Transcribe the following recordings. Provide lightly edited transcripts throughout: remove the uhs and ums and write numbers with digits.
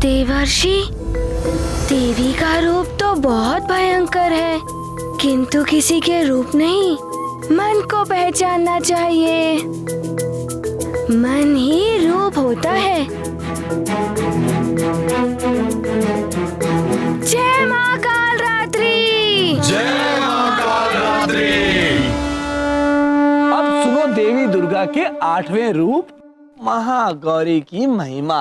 देवर्षि, देवी का रूप तो बहुत भयंकर है, किंतु किसी के रूप नहीं, मन को पहचानना चाहिए। मन ही रूप होता है। जय मां कालरात्रि। जय मां कालरात्रि। अब सुनो देवी दुर्गा के 8वें रूप महागौरी की महिमा।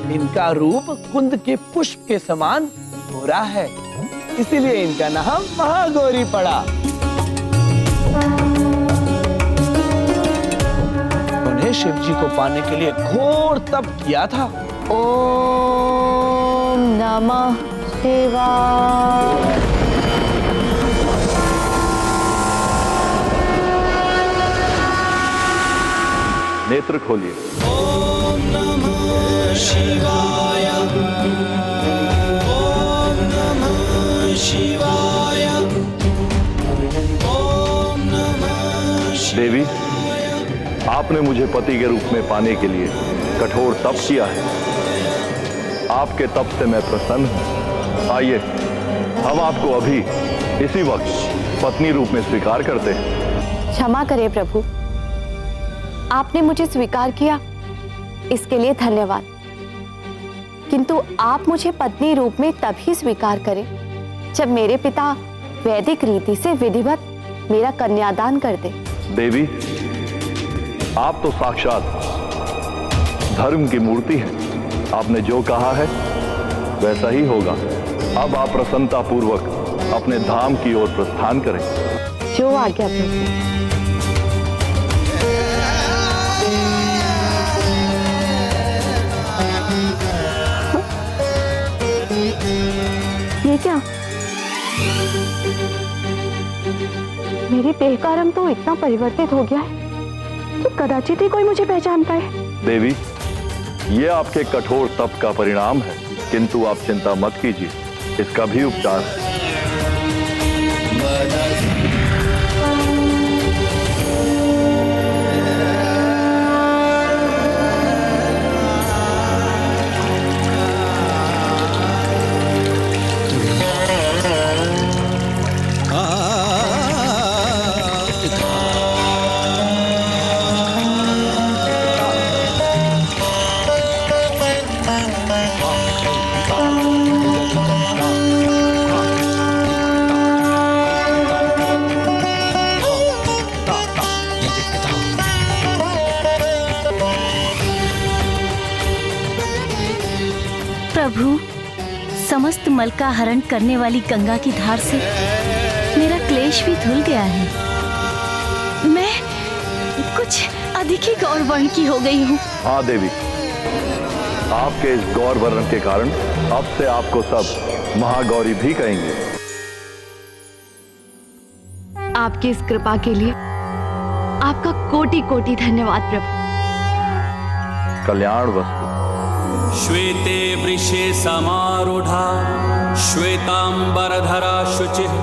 इनका रूप कुंद के पुष्प के समान गोरा है, इसीलिए इनका नाम महागौरी पड़ा। उन्हें शिव जी को पाने के लिए घोर तप किया था। ओम नमः शिवाय। नेत्र खोलिए। ओम नमः शिवाय। ओम नमः शिवाय। ओम नमः शिवाय। देवी, आपने मुझे पति के रूप में पाने के लिए कठोर तप किया है। आपके तप से मैं प्रसन्न हूँ। आइए, हम आपको अभी इसी वक्त पत्नी रूप में स्वीकार करते हैं। क्षमा करें प्रभु, आपने मुझे स्वीकार किया, इसके लिए धन्यवाद। किंतु आप मुझे पत्नी रूप में तभी स्वीकार करें जब मेरे पिता वैदिक रीति से विधिवत मेरा कन्यादान कर दे। देवी, आप तो साक्षात धर्म की मूर्ति हैं। आपने जो कहा है वैसा ही होगा। अब आप प्रसन्नता पूर्वक अपने धाम की ओर प्रस्थान करें। जो आज्ञा प्रभु। ये क्या? मेरे देह का रंग तो इतना परिवर्तित हो गया है कि कदाचित ही कोई मुझे पहचान पाए। देवी, ये आपके कठोर तप का परिणाम है, किंतु आप चिंता मत कीजिए, इसका भी उपचार है। प्रभु, समस्त मल का हरण करने वाली गंगा की धार से मेरा क्लेश भी धुल गया है। मैं कुछ अधिक ही गौर वर्ण की हो गई हूँ। हाँ देवी, आपके इस गौर वर्ण के कारण अब से आपको सब महागौरी भी कहेंगे। आपकी इस कृपा के लिए आपका कोटि कोटि धन्यवाद प्रभु। कल्याण वस्तु। श्वेते वृषे समारूढ़ा श्वेतांबरधरा शुचिः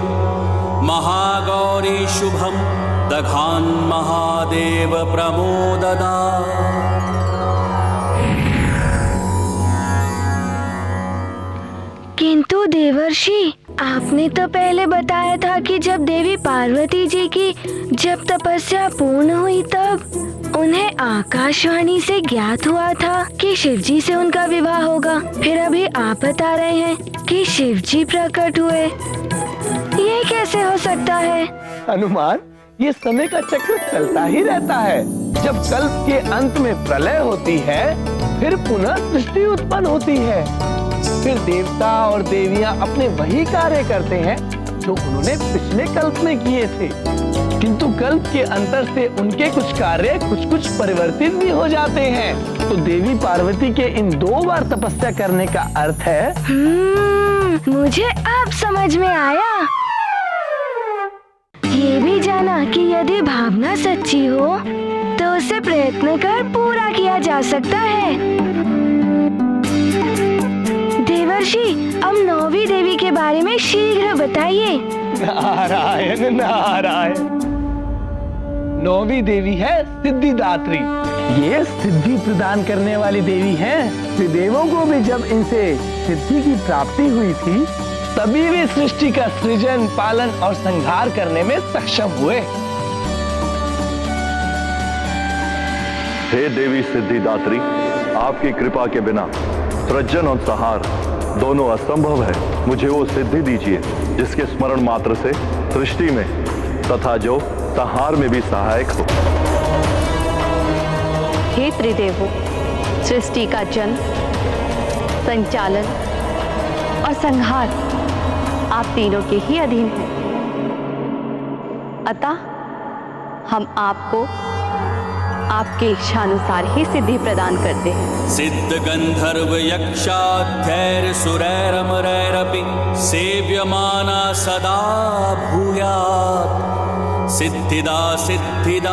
महागौरी शुभम दघान महादेव प्रमोददा। किंतु देवर्षि, आपने तो पहले बताया था कि जब देवी पार्वती जी की जब तपस्या पूर्ण हुई तब उन्हें आकाशवाणी से ज्ञात हुआ था कि शिवजी से उनका विवाह होगा। फिर अभी आप बता रहे हैं कि शिवजी प्रकट हुए, ये कैसे हो सकता है? हनुमान, ये समय का चक्र चलता ही रहता है। जब कल्प के अंत में प्रलय होती है, फिर पुनः सृष्टि उत्पन्न होती है। फिर देवता और देवियां अपने वही कार्य करते हैं जो उन्होंने पिछले कल्प में किए थे, किंतु कल्प के अंतर से उनके कुछ कार्य कुछ परिवर्तित भी हो जाते हैं। तो देवी पार्वती के इन 2 बार तपस्या करने का अर्थ है। मुझे अब समझ में आया। ये भी जाना कि यदि भावना सच्ची हो तो उसे प्रयत्न कर पूरा किया जा सकता है। देवर्षि, अब 9वीं देवी के बारे में शीघ्र बताइए। नारायण नारायण। 9वीं देवी है सिद्धिदात्री। ये सिद्धि प्रदान करने वाली देवी हैं। त्रिदेवों को भी जब इनसे सिद्धि की प्राप्ति हुई थी, तभी वे सृष्टि का सृजन, पालन और संहार करने में सक्षम हुए। हे देवी सिद्धिदात्री, आपकी कृपा के बिना सृजन और संहार दोनों असंभव है। मुझे वो सिद्धि दीजिए जिसके स्मरण मात्र से सृष्टि में तथा जो संहार में भी सहायक हो। हे त्रिदेवों, सृष्टि का जन्म, संचालन और संहार आप तीनों के ही अधीन हैं। अतः हम आपको आपके इच्छानुसार ही सिद्धि प्रदान करते हैं। सिद्ध गंधर्व यक्षाध्यैर सुरैरमरैरपि सेव्यमाना सदा भूयात् सिद्धिदा सिद्धिदायनी।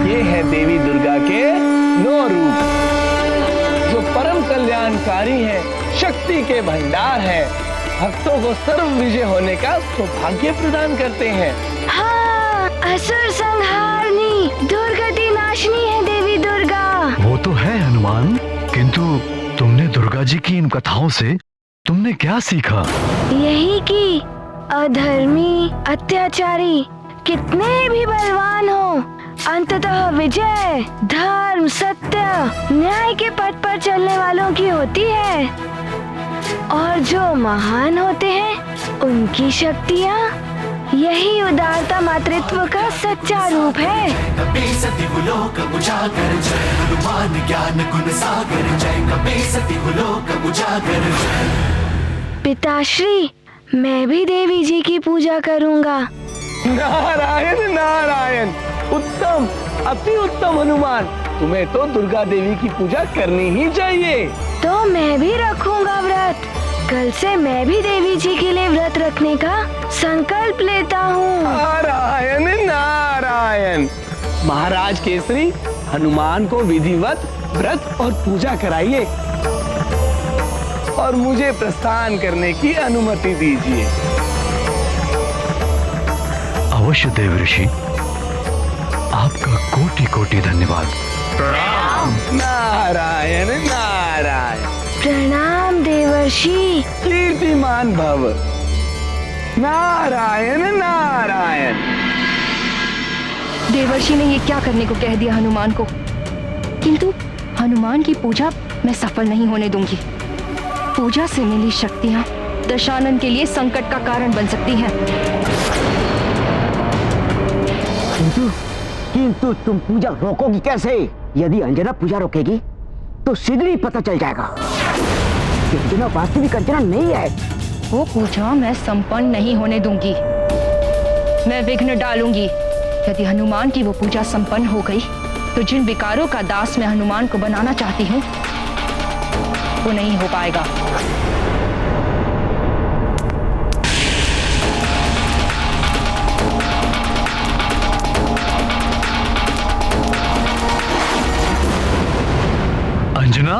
ये है देवी दुर्गा के 9 रूप, जो परम कल्याणकारी है, शक्ति के भंडार है, भक्तों को सर्व विजय होने का सौभाग्य प्रदान करते हैं। हाँ, असुर संहारनी, दुर्गति नाशनी है देवी दुर्गा। वो तो है हनुमान, किंतु तुमने दुर्गा जी की इन कथाओं से तुमने क्या सीखा? यही कि अधर्मी, अत्याचारी कितने भी बलवान हो, अंततः विजय धर्म, सत्य, न्याय के पथ पर चलने वालों की होती है। और जो महान होते हैं, उनकी शक्तियाँ यही उदारता मातृत्व का सच्चा रूप है। पिताश्री, मैं भी देवी जी की पूजा करूँगा। नारायण नारायण, उत्तम, अति उत्तम हनुमान। तुम्हें तो दुर्गा देवी की पूजा करनी ही चाहिए। तो मैं भी रखूंगा व्रत। कल से मैं भी देवी जी के लिए व्रत रखने का संकल्प लेता हूँ। नारायण नारायण। महाराज केसरी, हनुमान को विधिवत व्रत और पूजा कराइए और मुझे प्रस्थान करने की अनुमति दीजिए। अवश्य देव ऋषि, आपका कोटि कोटि धन्यवाद। नारायण नारायण। प्रणाम देवर्षि। कीर्तिमान भव। नारायण नारायण। देवर्षि ने ये क्या करने को कह दिया हनुमान को, किंतु हनुमान की पूजा मैं सफल नहीं होने दूंगी। पूजा से मिली शक्तियां दशानन के लिए संकट का कारण बन सकती हैं। किंतु तुम पूजा रोकोगी कैसे? यदि अंजना पूजा रोकेगी तो शीघ्र ही पता चल जाएगा कि अंजना वास्तविक अंजना नहीं है। वो पूजा मैं संपन्न नहीं होने दूंगी। मैं विघ्न डालूंगी। यदि हनुमान की वो पूजा संपन्न हो गई तो जिन विकारों का दास मैं हनुमान को बनाना चाहती हूँ वो नहीं हो पाएगा। अंजना,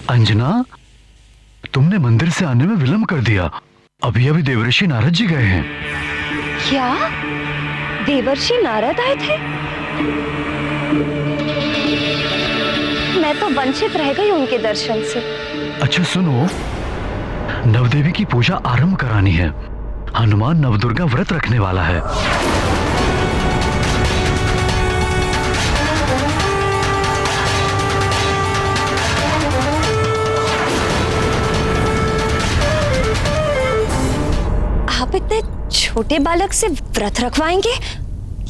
अंजना, तुमने मंदिर से आने में विलंब कर दिया। अभी अभी देवर्षि नारद जी गए हैं। क्या देवर्षि नारद आए थे? मैं तो वंचित रह गई उनके दर्शन से। अच्छा सुनो, नवदेवी की पूजा आरंभ करानी है। हनुमान नवदुर्गा व्रत रखने वाला है। आप इतने छोटे बालक से व्रत रखवाएंगे?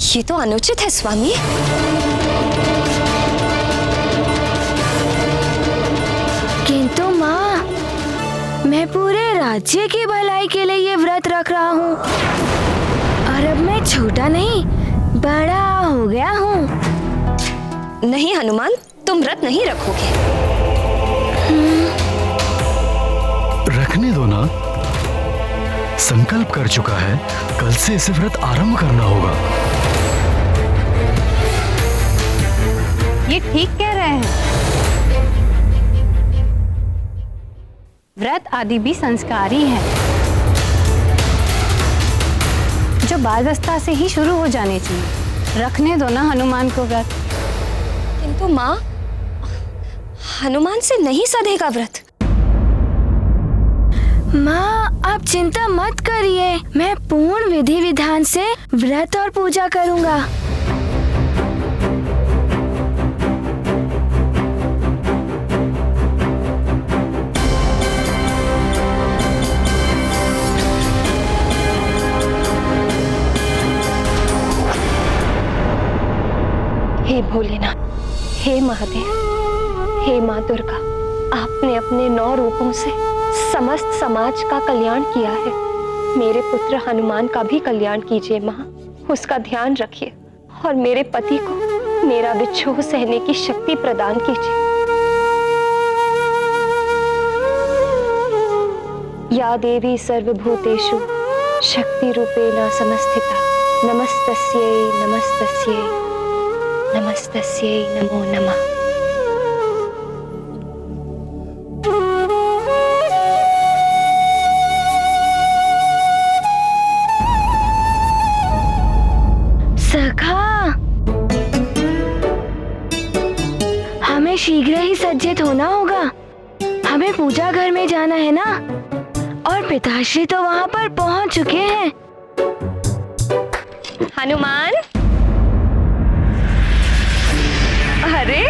ये तो अनुचित है स्वामी। किंतु माँ, मैं पूरे राज्य की भलाई के लिए ये व्रत रख रहा हूँ और अब मैं छोटा नहीं, बड़ा हो गया हूँ। नहीं हनुमान, तुम व्रत नहीं रखोगे। रखने दो ना, संकल्प कर चुका है। कल से इसे व्रत आरंभ करना होगा। ये ठीक कह रहे हैं। व्रत आदि भी संस्कार ही हैं, जो बाल्यावस्था से ही शुरू हो जाने चाहिए। रखने दो ना हनुमान को व्रत। किंतु माँ, हनुमान से नहीं सधेगा व्रत। माँ, आप चिंता मत करिए, मैं पूर्ण विधि विधान से व्रत और पूजा करूँगा। हे भोलेनाथ, हे महादेव, हे माँ दुर्गा, आपने अपने 9 रूपों से समस्त समाज का कल्याण किया है। मेरे पुत्र हनुमान का भी कल्याण कीजिए माँ, उसका ध्यान रखिए और मेरे पति को मेरा विक्षोभ सहने की शक्ति प्रदान कीजिए। या देवी सर्वभूतेषु शक्ति रूपेण समस्थिता, नमस्तस्यै नमस्तस्यै नमस्तस्यै नमो नमः। सखा, हमें शीघ्र ही सज्जित होना होगा। हमें पूजा घर में जाना है ना, और पिताश्री तो वहाँ पर पहुँच चुके हैं। हनुमान, अरे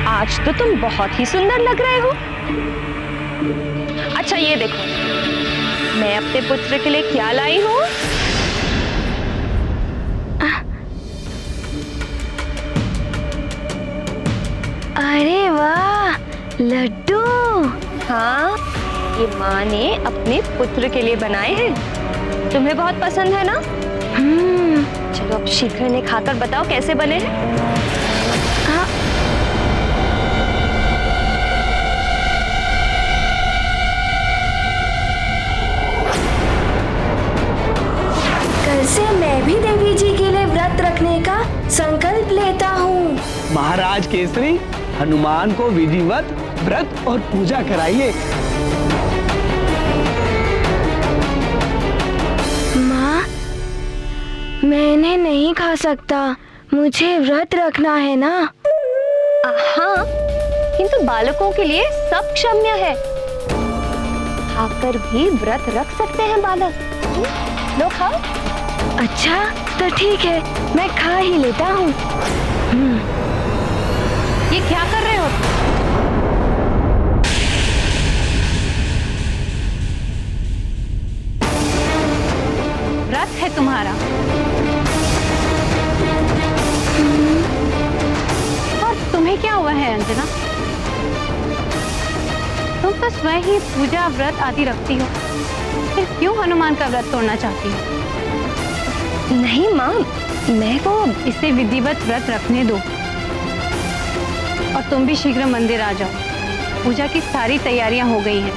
आज तो तुम बहुत ही सुंदर लग रहे हो। अच्छा ये देखो, मैं अपने पुत्र के लिए क्या लाई हूँ। अरे वाह, लड्डू। हाँ, ये माँ ने अपने पुत्र के लिए बनाए हैं। तुम्हें बहुत पसंद है ना? चलो अब शीघ्र इन्हें खाकर बताओ कैसे बने हैं। हाँ। कल से मैं भी देवी जी के लिए व्रत रखने का संकल्प लेता हूँ। महाराज केसरी, हनुमान को विधिवत व्रत और पूजा कराइए। माँ, मैं इन्हें नहीं खा सकता, मुझे व्रत रखना है ना। हाँ, किंतु बालकों के लिए सब क्षम्य है। खाकर भी व्रत रख सकते हैं बालक। लो खाओ। अच्छा तो ठीक है, मैं खा ही लेता हूँ। ये क्या कर रहे हो? व्रत है तुम्हारा, और तुम्हें क्या हुआ है अंजना? तुम तो स्वयं ही पूजा व्रत आदि रखती हो, फिर क्यों हनुमान का व्रत तोड़ना चाहती हो? नहीं माँ, मैं तो इसे विधिवत व्रत रखने दो, और तुम भी शीघ्र मंदिर आ जाओ। पूजा की सारी तैयारियां हो गई हैं।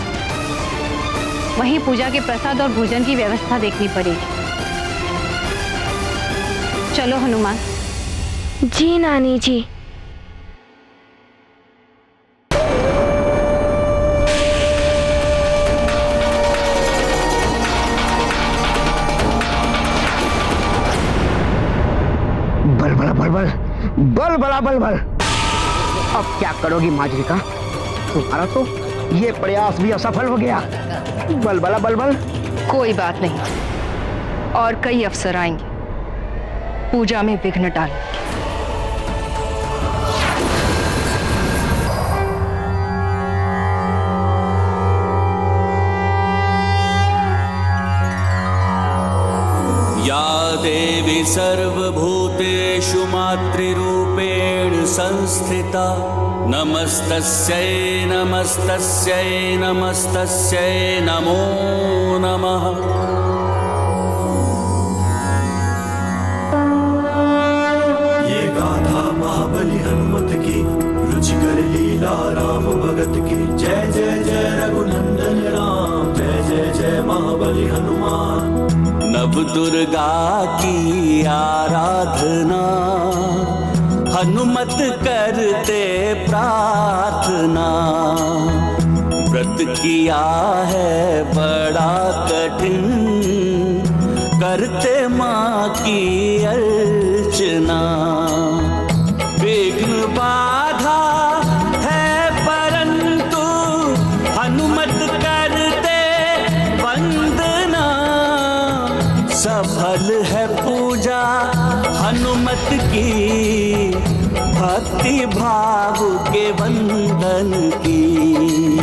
वहीं पूजा के प्रसाद और भोजन की व्यवस्था देखनी पड़ेगी। चलो हनुमान। जी नानी जी। बल बड़ा बल बल, बल बड़ा बल बल। अब क्या करोगी माजरिका? तुम्हारा तो ये प्रयास भी असफल हो गया। बल बड़ा बल बल। कोई बात नहीं, और कई अवसर आएंगे पूजा में विघ्न डालने के। या देवी सर्वभूतेषु मातृरूपेण संस्थिता, नमस्तस्यै नमस्तस्यै नमस्तस्यै नमो नमः। ये गाथा महाबली हनुमत की, रुचिकर लीला राम भगत की। जय जय जय रघुनंदन राम, जय जय जय महाबली हनुमान। नव दुर्गा की आराधना, हनुमत करते प्रार्थना। व्रत किया है बड़ा कठिन, करते माँ की अर्चना। विघ्न बाधा है परंतु हनुमत करते वंदना। सफल है पूजा हनुमत की, भक्ति भाव के वंदन की।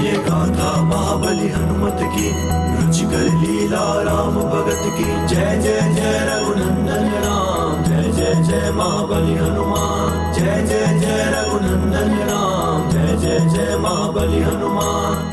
ये गाथा महाबली हनुमत की, रुचिकर लीला राम भगत की। जय जय जय रघुनंदन राम, जय जय जय महाबली हनुमान। जय जय जय रघुनंदन राम, जय जय जय महाबली हनुमान।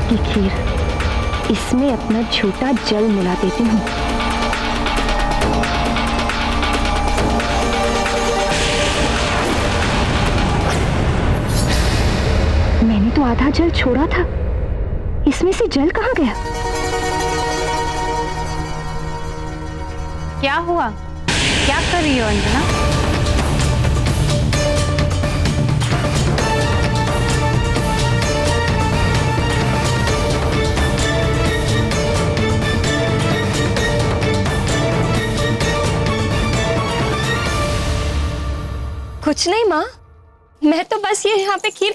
की खीर, इसमें अपना झूठा जल मिला देती हूँ। मैंने तो आधा जल छोड़ा था, इसमें से जल कहाँ गया? क्या हुआ? क्या कर रही हो अंजना? कुछ नहीं माँ, मैं तो बस ये यहाँ पे खीर।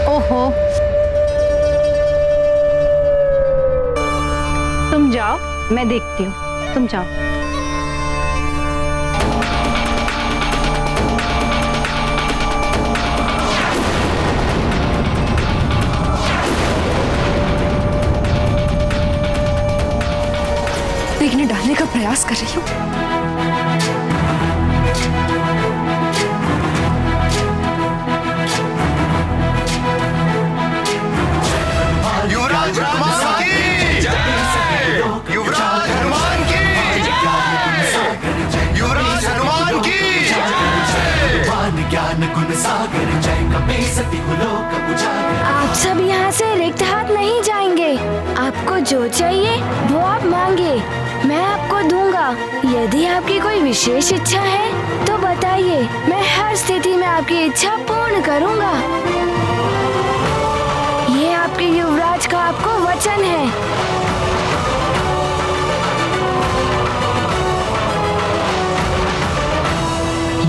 ओहो, तुम जाओ, मैं देखती हूँ, तुम जाओ। विघ्न डालने का प्रयास कर रही हूँ। युवराज हनुमान की जय! युवराज हनुमान की जय! युवराज हनुमान की जय! ज्ञान गुण सागर जय कपि सति लोक उजागर। आप सब यहाँ से रिक्त हाथ नहीं जाएंगे। आपको जो चाहिए वो आप मांगे, मैं आपको दूंगा। यदि आपकी कोई विशेष इच्छा है तो बताइए, मैं हर स्थिति में आपकी इच्छा पूर्ण करूंगा। ये आपके युवराज का आपको वचन है।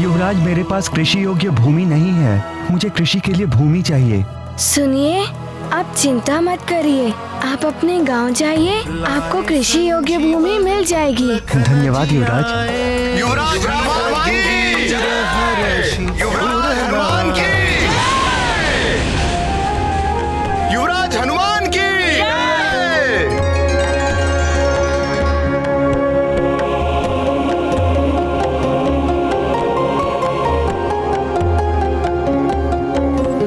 युवराज, मेरे पास कृषि योग्य भूमि नहीं है, मुझे कृषि के लिए भूमि चाहिए। सुनिए, आप चिंता मत करिए, आप अपने गांव जाइए, आपको कृषि योग्य भूमि मिल जाएगी। धन्यवाद युवराज। युवराज हनुमान की जय! युवराज हनुमान की जय! युवराज हनुमान की जय!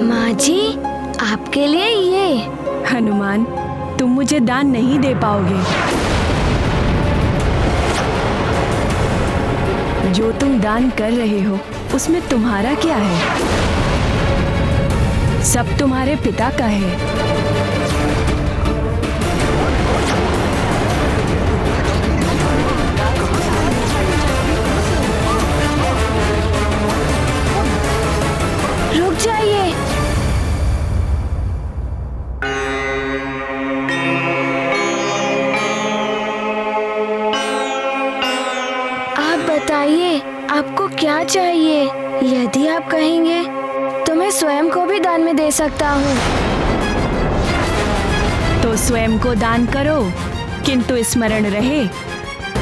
माँ जी, आपके लिए ये। हनुमान, तुम मुझे दान नहीं दे पाओगे। जो तुम दान कर रहे हो उसमें तुम्हारा क्या है? सब तुम्हारे पिता का है। रुक जाइए। आप बताइए, आपको क्या चाहिए? यदि आप कहेंगे तो मैं स्वयं को भी दान में दे सकता हूँ। तो स्वयं को दान करो, किंतु स्मरण रहे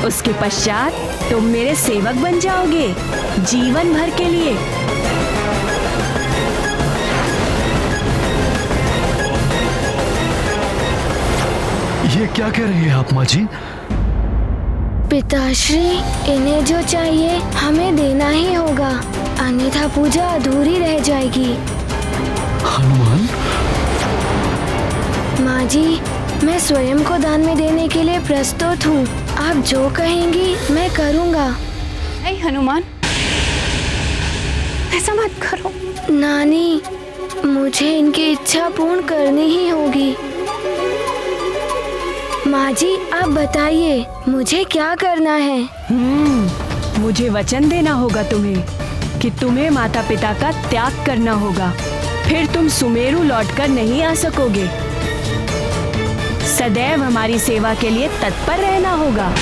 उसके पश्चात तुम मेरे सेवक बन जाओगे जीवन भर के लिए। ये क्या कह रही है आप माँ जी? पिताश्री, इन्हें जो चाहिए हमें देना ही होगा, अन्यथा पूजा अधूरी रह जाएगी। हनुमान? माँ जी, मैं स्वयं को दान में देने के लिए प्रस्तुत हूँ। आप जो कहेंगी मैं करूँगा। नहीं हनुमान, ऐसा मत करो। नानी, मुझे इनकी इच्छा पूर्ण करनी ही होगी। माँ जी, आप बताइए मुझे क्या करना है? मुझे वचन देना होगा तुम्हें कि तुम्हें माता पिता का त्याग करना होगा, फिर तुम सुमेरु लौटकर नहीं आ सकोगे। सदैव हमारी सेवा के लिए तत्पर रहना होगा।